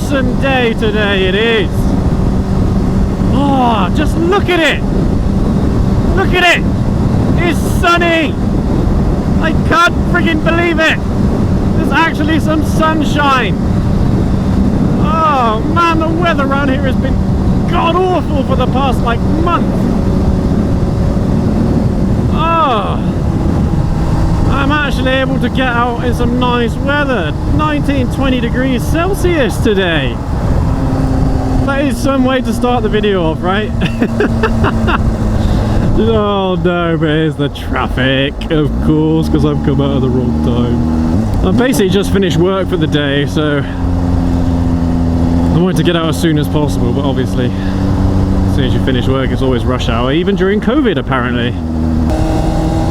awesome day today it is. Oh, just look at it. Look at it. It's sunny. I can't friggin' believe it. There's actually some sunshine. Oh man, the weather around here has been god awful for the past like month. Oh, I'm actually able to get out in some nice weather. 19-20 degrees Celsius today. That is some way to start the video off, right? Oh no, but here's the traffic, of course, because I've come out at the wrong time. I've basically just finished work for the day, so I wanted to get out as soon as possible, but obviously as soon as you finish work it's always rush hour, even during COVID apparently.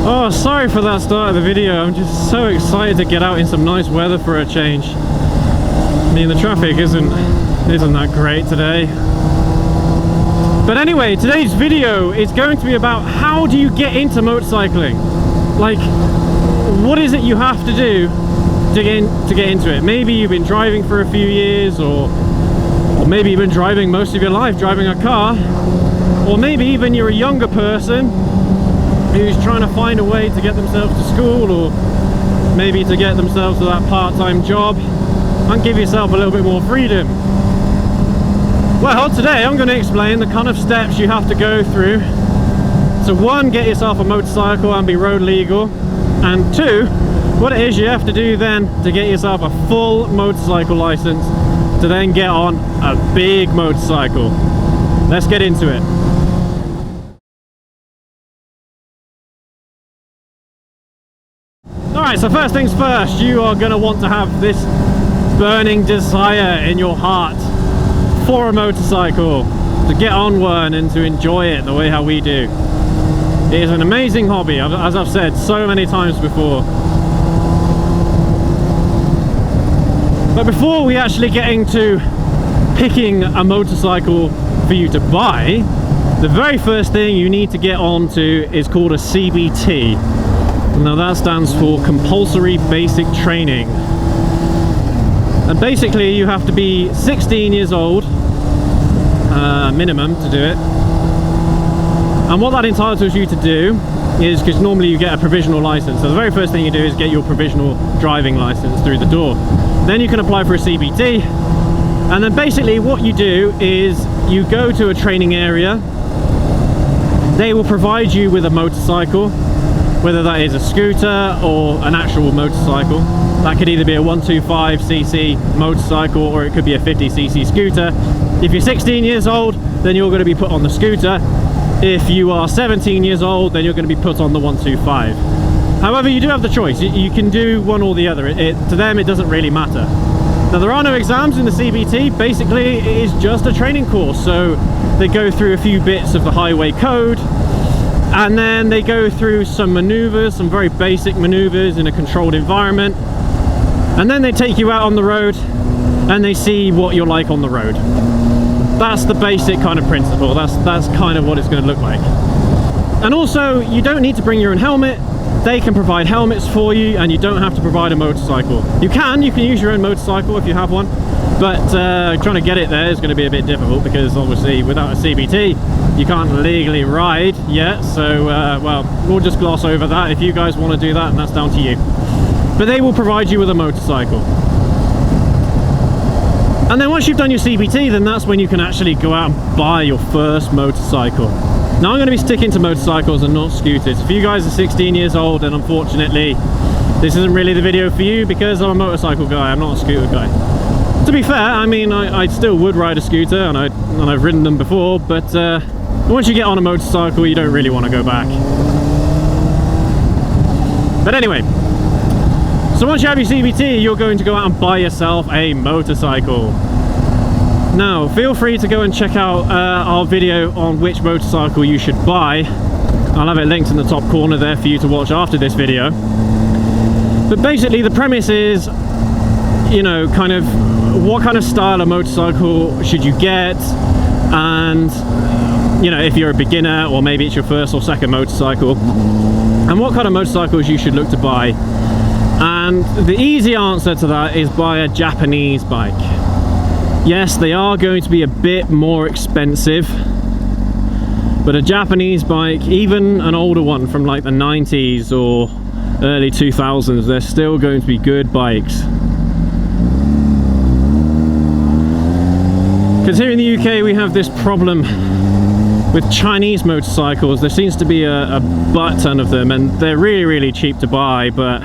Oh, sorry for that start of the video. I'm just so excited to get out in some nice weather for a change. I mean, the traffic isn't that great today. But anyway, today's video is going to be about how do you get into motorcycling? Like, what is it you have to do to get into it? Maybe you've been driving for a few years, or maybe you've been driving most of your life, driving a car, or maybe even you're a younger person who's trying to find a way to get themselves to school, or maybe to get themselves to that part-time job and give yourself a little bit more freedom. Well, today I'm going to explain the kind of steps you have to go through to, one, get yourself a motorcycle and be road legal, and two, what it is you have to do then to get yourself a full motorcycle license to then get on a big motorcycle. Let's get into it. Alright, so first things first, you are going to want to have this burning desire in your heart for a motorcycle, to get on one and to enjoy it the way how we do. It is an amazing hobby, as I've said so many times before. But before we actually get into picking a motorcycle for you to buy, the very first thing you need to get onto is called a CBT. Now that stands for Compulsory Basic Training. And basically you have to be 16 years old minimum to do it. And what that entitles you to do is, because normally you get a provisional license, so the very first thing you do is get your provisional driving license through the door. Then you can apply for a CBT, and then basically what you do is you go to a training area. They will provide you with a motorcycle, whether that is a scooter or an actual motorcycle. That could either be a 125cc motorcycle, or it could be a 50cc scooter. If you're 16 years old, then you're going to be put on the scooter. If you are 17 years old, then you're going to be put on the 125. However, you do have the choice. You can do one or the other. To them, it doesn't really matter. Now, there are no exams in the CBT. Basically, it is just a training course. So they go through a few bits of the highway code, and then they go through some maneuvers, some very basic maneuvers in a controlled environment. And then they take you out on the road and they see what you're like on the road. That's the basic kind of principle. That's kind of what it's going to look like. And also, you don't need to bring your own helmet. They can provide helmets for you, and you don't have to provide a motorcycle. You can use your own motorcycle if you have one, but trying to get it there is going to be a bit difficult, because obviously without a CBT you can't legally ride yet. So well, we'll just gloss over that. If you guys want to do that, and that's down to you. But they will provide you with a motorcycle. And then once you've done your CBT, then that's when you can actually go out and buy your first motorcycle. Now I'm going to be sticking to motorcycles and not scooters. If you guys are 16 years old, then unfortunately this isn't really the video for you, because I'm a motorcycle guy, I'm not a scooter guy. To be fair, I mean, I still would ride a scooter, and I've ridden them before, but once you get on a motorcycle, you don't really want to go back. But anyway, so once you have your CBT, you're going to go out and buy yourself a motorcycle. Now, feel free to go and check out our video on which motorcycle you should buy. I'll have it linked in the top corner there for you to watch after this video. But basically the premise is, you know, kind of what kind of style of motorcycle should you get, and you know, if you're a beginner, or maybe it's your first or second motorcycle, and what kind of motorcycles you should look to buy. And the easy answer to that is buy a Japanese bike. Yes, they are going to be a bit more expensive, but a Japanese bike, even an older one from like the 90s or early 2000s, they're still going to be good bikes. Because here in the UK we have this problem with Chinese motorcycles. There seems to be a butt ton of them, and they're really cheap to buy, but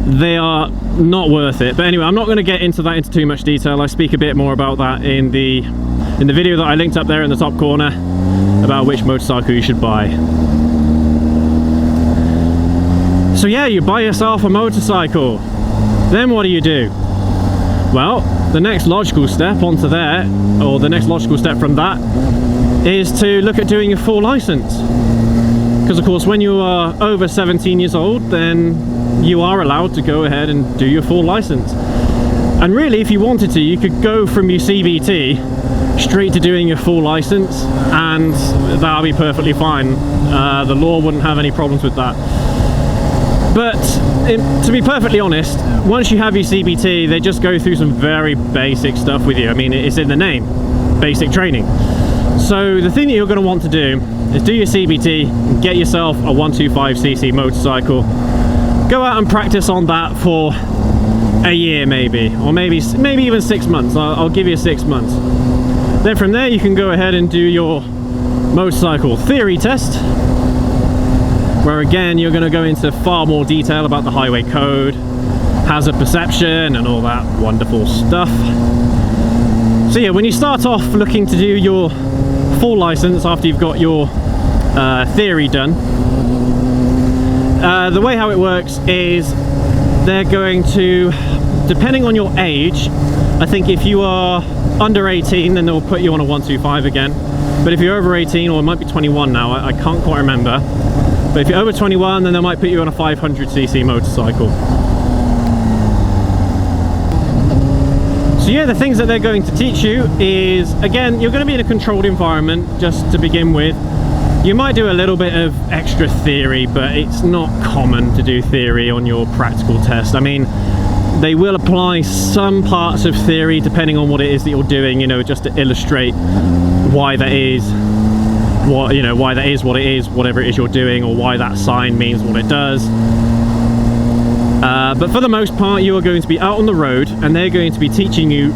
they are not worth it. But anyway, I'm not going to get into that into too much detail. I speak a bit more about that in the video that I linked up there in the top corner about which motorcycle you should buy. So yeah, you buy yourself a motorcycle. Then what do you do? Well, the next logical step onto there, or the next logical step from that, is to look at doing a full license. Because of course when you are over 17 years old, then you are allowed to go ahead and do your full license. And really, if you wanted to, you could go from your CBT straight to doing your full license, and that'll be perfectly fine. The law wouldn't have any problems with that. But to be perfectly honest, once you have your CBT, they just go through some very basic stuff with you. I mean, it's in the name, basic training. So the thing that you're going to want to do is do your CBT, get yourself a 125cc motorcycle, go out and practice on that for a year maybe, or maybe even 6 months. I'll give you 6 months. Then from there you can go ahead and do your motorcycle theory test, where again you're going to go into far more detail about the highway code, hazard perception and all that wonderful stuff. So yeah, when you start off looking to do your full license after you've got your theory done, the way how it works is they're going to, depending on your age, I think if you are under 18 then they'll put you on a 125 again, but if you're over 18, or it might be 21 now, I can't quite remember, but if you're over 21 then they might put you on a 500cc motorcycle. So yeah, the things that they're going to teach you is, again, you're going to be in a controlled environment just to begin with. You might do a little bit of extra theory, but it's not common to do theory on your practical test. I mean, they will apply some parts of theory depending on what it is that you're doing, you know, just to illustrate why that is what, you know, why that is what it is, whatever it is you're doing, or why that sign means what it does. But for the most part, you are going to be out on the road, and they're going to be teaching you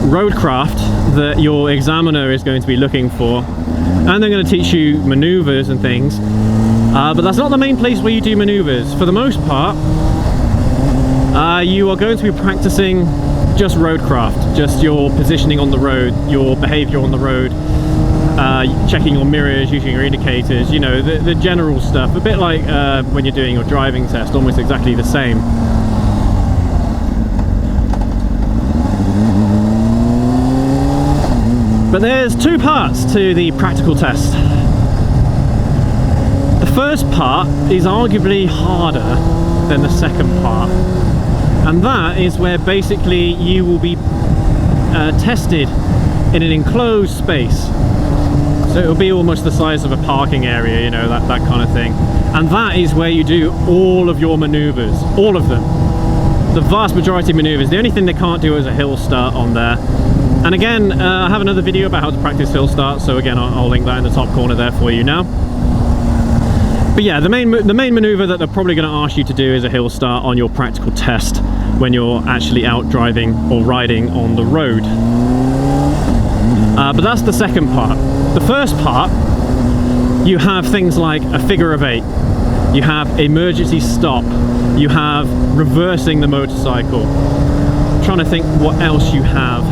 roadcraft that your examiner is going to be looking for, and they're going to teach you maneuvers and things. But that's not the main place where you do maneuvers. For the most part, you are going to be practicing just roadcraft, just your positioning on the road, your behavior on the road, checking your mirrors, using your indicators, you know, the general stuff, a bit like when you're doing your driving test, almost exactly the same. But there's two parts to the practical test. The first part is arguably harder than the second part, and that is where basically you will be tested in an enclosed space. So it'll be almost the size of a parking area, you know, that kind of thing. And that is where you do all of your maneuvers, all of them. The vast majority of maneuvers. The only thing they can't do is a hill start on there. And again, I have another video about how to practice hill start, so again, I'll link that in the top corner there for you now. But yeah, the main maneuver that they're probably going to ask you to do is a hill start on your practical test when you're actually out driving or riding on the road. But that's the second part. The first part, you have things like a figure of 8, you have emergency stop, you have reversing the motorcycle. I'm trying to think what else you have.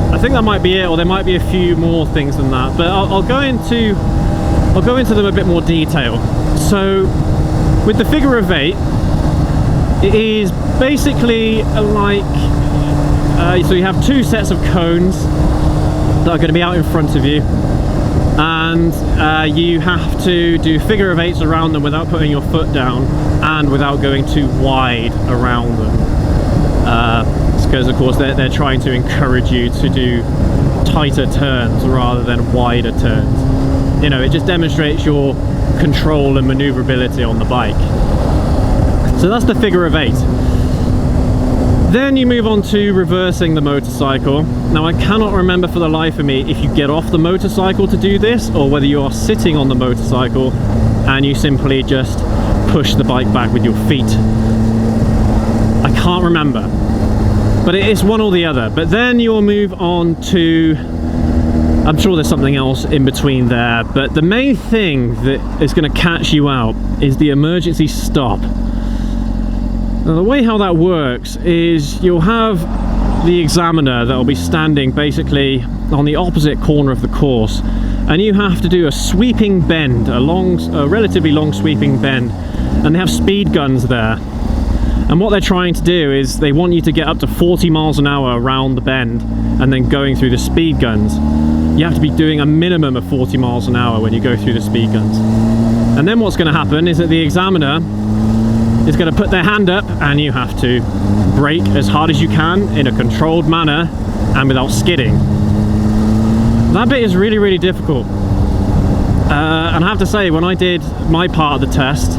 I think that might be it, or there might be a few more things than that, but I'll go into them a bit more detail. So with the figure of 8, it is basically like so you have two sets of cones that are going to be out in front of you, and you have to do figure of 8s around them without putting your foot down and without going too wide around them. Because of course they're trying to encourage you to do tighter turns rather than wider turns. You know, it just demonstrates your control and maneuverability on the bike. So that's the figure of 8. Then you move on to reversing the motorcycle. Now I cannot remember for the life of me if you get off the motorcycle to do this, or whether you are sitting on the motorcycle and you simply just push the bike back with your feet. I can't remember, but it is one or the other. But then you'll move on to, I'm sure there's something else in between there, but the main thing that is going to catch you out is the emergency stop. Now the way how that works is you'll have the examiner that will be standing basically on the opposite corner of the course, and you have to do a sweeping bend, a relatively long sweeping bend, and they have speed guns there. And what they're trying to do is they want you to get up to 40 miles an hour around the bend and then going through the speed guns. You have to be doing a minimum of 40 miles an hour when you go through the speed guns. And then what's going to happen is that the examiner is going to put their hand up and you have to brake as hard as you can in a controlled manner and without skidding. That bit is really, really difficult. And I have to say, when I did my part of the test,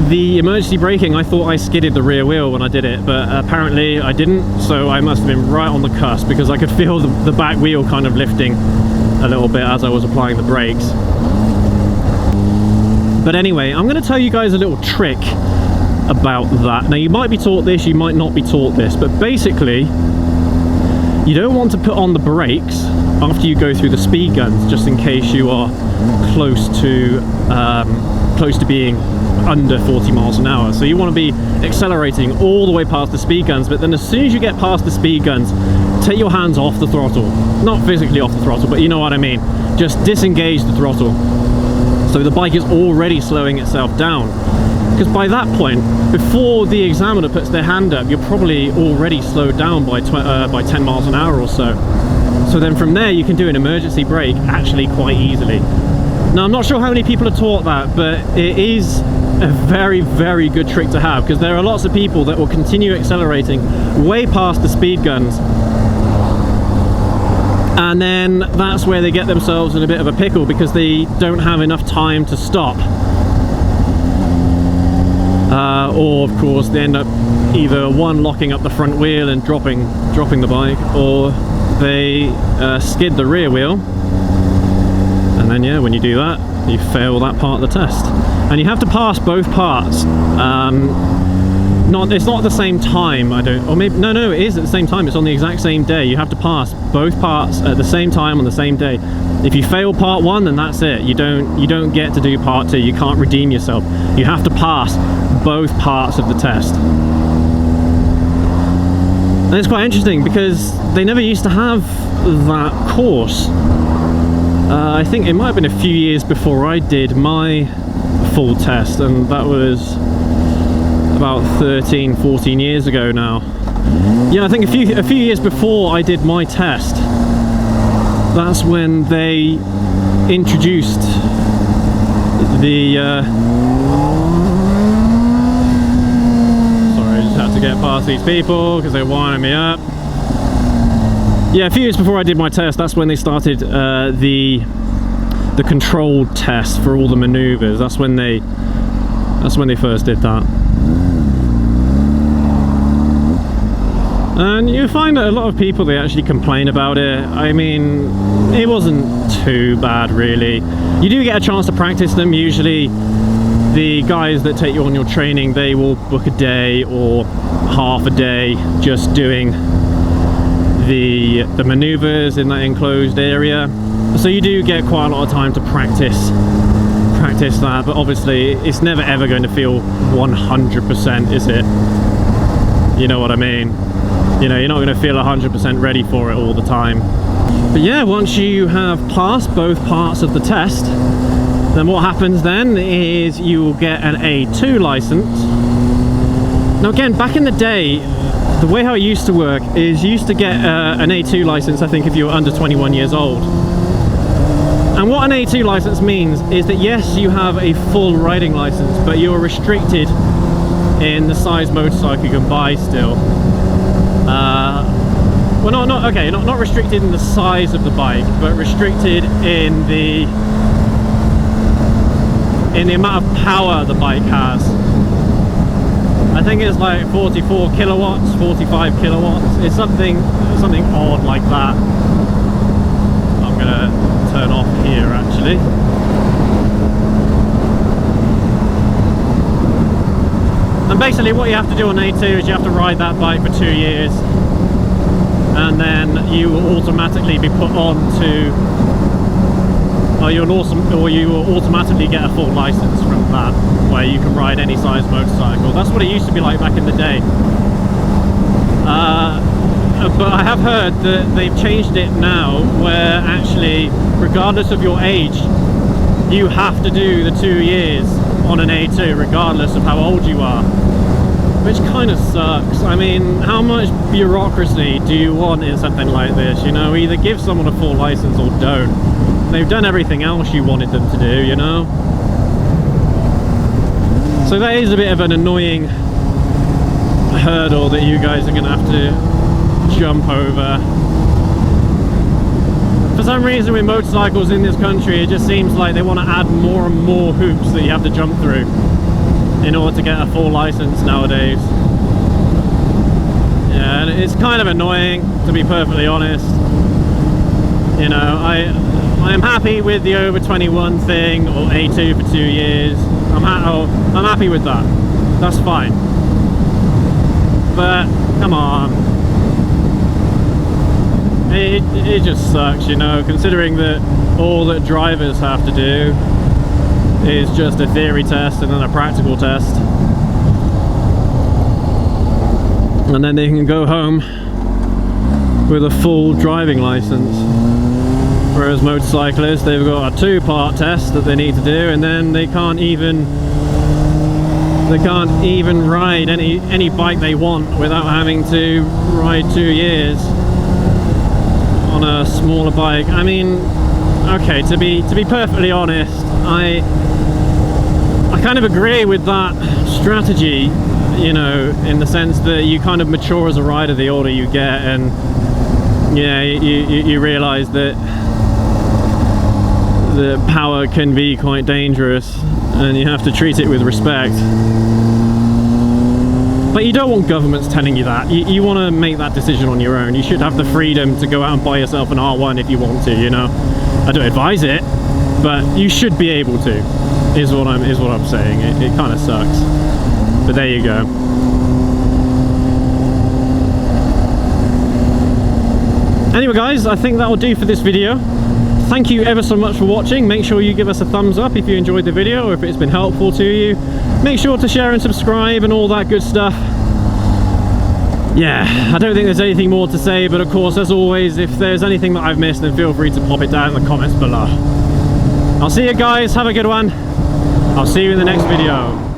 the emergency braking, I thought I skidded the rear wheel when I did it, but apparently I didn't, so I must have been right on the cusp, because I could feel the back wheel kind of lifting a little bit as I was applying the brakes. But anyway, I'm going to tell you guys a little trick about that. Now you might be taught this, you might not be taught this, but basically you don't want to put on the brakes after you go through the speed guns, just in case you are close to being under 40 miles an hour. So you want to be accelerating all the way past the speed guns, but then as soon as you get past the speed guns, take your hands off the throttle. Not physically off the throttle, but you know what I mean. Just disengage the throttle. So the bike is already slowing itself down. Because by that point, before the examiner puts their hand up, you're probably already slowed down by 10 miles an hour or so. So then from there you can do an emergency brake actually quite easily. Now I'm not sure how many people are taught that, but it is a very, very good trick to have, because there are lots of people that will continue accelerating way past the speed guns, and then that's where they get themselves in a bit of a pickle, because they don't have enough time to stop. Or of course they end up either one, locking up the front wheel and dropping the bike, or they skid the rear wheel, and then yeah, when you do that, you fail that part of the test. And you have to pass both parts. It's not at the same time, or maybe, no, it is at the same time, it's on the exact same day. You have to pass both parts at the same time on the same day. If you fail part one, then that's it. You don't get to do part two. You can't redeem yourself. You have to pass both parts of the test. And it's quite interesting because they never used to have that course. I think it might have been a few years before I did my full test, and that was about 13-14 years ago now. Yeah, I think a few years before I did my test, that's when they introduced the sorry, I just had to get past these people because they're winding me up. Yeah, a few years before I did my test, that's when they started the controlled test for all the maneuvers. That's when they first did that. And you find that a lot of people, they actually complain about it. I mean, it wasn't too bad really. You do get a chance to practice them. Usually the guys that take you on your training, they will book a day or half a day just doing the maneuvers in that enclosed area. So you do get quite a lot of time to practice that, but obviously it's never ever going to feel 100%, is it? You know what I mean? You know, you're not going to feel 100% ready for it all the time. But yeah, once you have passed both parts of the test, then what happens then is you will get an A2 license. Now again, back in the day, the way how it used to work is you used to get an A2 license, I think, if you were under 21 years old. And what an A2 license means is that yes, you have a full riding license, but you're restricted in the size motorcycle you can buy still. Well, not restricted in the size of the bike, but restricted in the amount of power the bike has. I I think it's like 44 kilowatts, 45 kilowatts. It's something odd like that. I'm gonna turn off here actually. And basically what you have to do on A2 is you have to ride that bike for 2 years, and then you will automatically be put on to, or you will automatically get a full license from that, where you can ride any size motorcycle. That's what it used to be like back in the day. But I have heard that they've changed it now, where actually, regardless of your age, you have to do the 2 years on an A2, regardless of how old you are. Which kind of sucks. I mean, how much bureaucracy do you want in something like this? You know, either give someone a full license or don't. They've done everything else you wanted them to do, you know? So that is a bit of an annoying hurdle that you guys are going to have to jump over. For some reason with motorcycles in this country, it just seems like they want to add more and more hoops that you have to jump through in order to get a full license nowadays. Yeah, and it's kind of annoying, to be perfectly honest. You know, I am happy with the over 21 thing, or A2 for 2 years. I'm happy with that. That's fine. But come on, it just sucks, you know, considering that all that drivers have to do is just a theory test and then a practical test, and then they can go home with a full driving license. Whereas motorcyclists, they've got a 2-part test that they need to do, and then they can't even ride any bike they want without having to ride 2 years on a smaller bike. I mean, okay, to be perfectly honest, I kind of agree with that strategy, you know, in the sense that you kind of mature as a rider the older you get, and yeah, you realize that the power can be quite dangerous and you have to treat it with respect. But you don't want governments telling you that. You want to make that decision on your own. You should have the freedom to go out and buy yourself an R1 if you want to, you know. I don't advise it, but you should be able to, is what I'm saying. It kind of sucks. But there you go. Anyway guys, I think that'll do for this video. Thank you ever so much for watching. Make sure you give us a thumbs up if you enjoyed the video or if it's been helpful to you. Make sure to share and subscribe and all that good stuff. Yeah, I don't think there's anything more to say, but of course, as always, if there's anything that I've missed, then feel free to pop it down in the comments below. I'll see you guys, have a good one. I'll see you in the next video.